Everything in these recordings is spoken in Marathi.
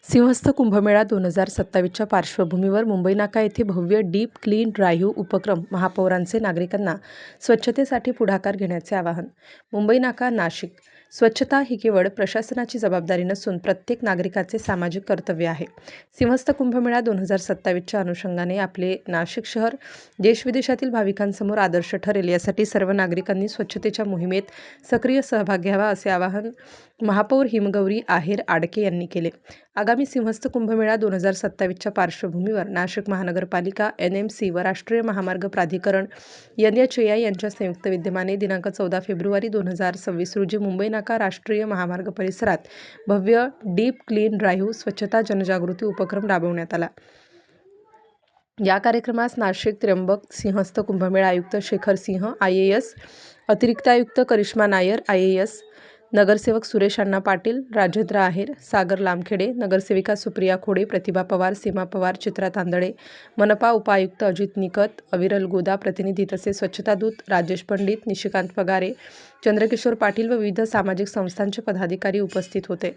सिंहस्थ कुंभमेळा 2027च्या पार्श्वभूमीवर मुंबई नाका येथे भव्य डीप क्लीन ड्राईव्ह उपक्रम महापौरांचे नागरिकांना स्वच्छतेसाठी पुढाकार घेण्याचे आवाहन. मुंबई नाका नाशिक. स्वच्छता ही केवळ प्रशासनाची जबाबदारी नसून प्रत्येक नागरिकाचे सामाजिक कर्तव्य आहे. सिंहस्थ कुंभमेळा 2027च्या अनुषंगाने आपले नाशिक शहर देशविदेशातील भाविकांसमोर आदर्श ठरेल यासाठी सर्व नागरिकांनी स्वच्छतेच्या मोहिमेत सक्रिय सहभाग घ्यावा असे आवाहन महापौर हिमगौरी आहेर आडके यांनी केले. आगामी सिंहस्थ कुंभमेळा 2027च्या पार्श्वभूमीवर नाशिक महानगरपालिका, NMC व राष्ट्रीय महामार्ग प्राधिकरण NHAI यांच्या संयुक्त विद्यमाने दिनांक 14 फेब्रुवारी 2026 रोजी मुंबई नाका राष्ट्रीय महामार्ग परिसरात भव्य डीप क्लीन ड्राईव्ह स्वच्छता जनजागृती उपक्रम राबवण्यात आला. या कार्यक्रमास नाशिक त्र्यंबक सिंहस्थ कुंभमेळा आयुक्त शेखर सिंह IAS, अतिरिक्त आयुक्त करिश्मा नायर IAS, नगरसेवक सुरेश अण्णा पाटील, राजेंद्र आहेर, सागर लामखेडे, नगरसेविका सुप्रिया खोडे, प्रतिभा पवार, सीमा पवार, चित्रा तांदळे, मनपा उपायुक्त अजित निकत, अविरल गोदा प्रतिनिधी तसेच स्वच्छता दूत राजेश पंडित, निशिकांत पगारे, चंद्रकिशोर पाटील व विविध सामाजिक संस्थांचे पदाधिकारी उपस्थित होते.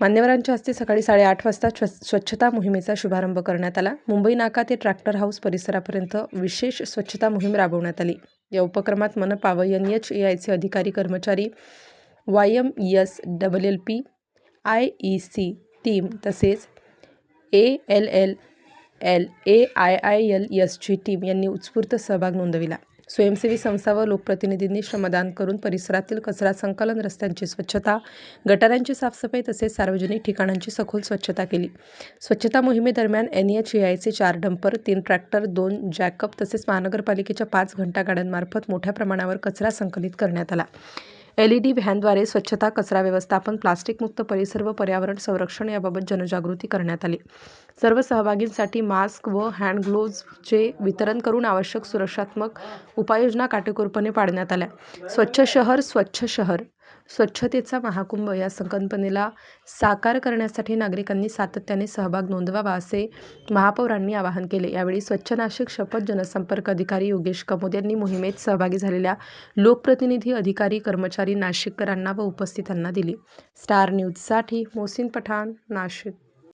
मान्यवरांच्या हस्ते सकाळी 8:30 वाजता स्वच्छता मोहिमेचा शुभारंभ करण्यात आला. मुंबई नाका ते ट्रॅक्टर हाऊस परिसरापर्यंत विशेष स्वच्छता मोहीम राबवण्यात आली. या उपक्रमात मनपा व NHAIचे अधिकारी कर्मचारी, YMSLLP, IEC टीम तसेच ALLL, AIILSची टीम यांनी उत्स्फूर्त सहभाग नोंदविला. स्वयंसेवी संस्था व लोकप्रतिनिधींनी श्रमदान करून परिसरातील कचरा संकलन, रस्त्यांची स्वच्छता, गटारांची साफसफाई तसेच सार्वजनिक ठिकाणांची सखोल स्वच्छता केली. स्वच्छता मोहिमेदरम्यान NHAIचे 4 डंपर, 3 ट्रॅक्टर, 2 जॅकअप तसेच महानगरपालिकेच्या 5 घंटा गाड्यांमार्फत मोठ्या प्रमाणावर कचरा संकलित करण्यात आला. LED व्हॅनद्वारे स्वच्छता, कचरा व्यवस्थापन, प्लास्टिकमुक्त परिसर व पर्यावरण संरक्षण याबाबत जनजागृती करण्यात आली. सर्व सहभागींसाठी मास्क व हँड ग्लोव्हजचे वितरण करून आवश्यक सुरक्षात्मक उपाययोजना काटेकोरपणे पाळण्यात आल्या. स्वच्छ शहर, स्वच्छ शहर, स्वच्छतेचा महाकुंभ या संकल्पनेला साकार करण्यासाठी नागरिकांनी सातत्याने सहभाग नोंदवावा असे महापौरांनी आवाहन केले. यावेळी स्वच्छ नाशिक शपथ जनसंपर्क अधिकारी योगेश कमोद यांनी मोहिमेत सहभागी झालेल्या लोकप्रतिनिधी, अधिकारी, कर्मचारी, नाशिककरांना व उपस्थितांना दिली. स्टार न्यूजसाठी मोहसिन पठाण, नाशिक.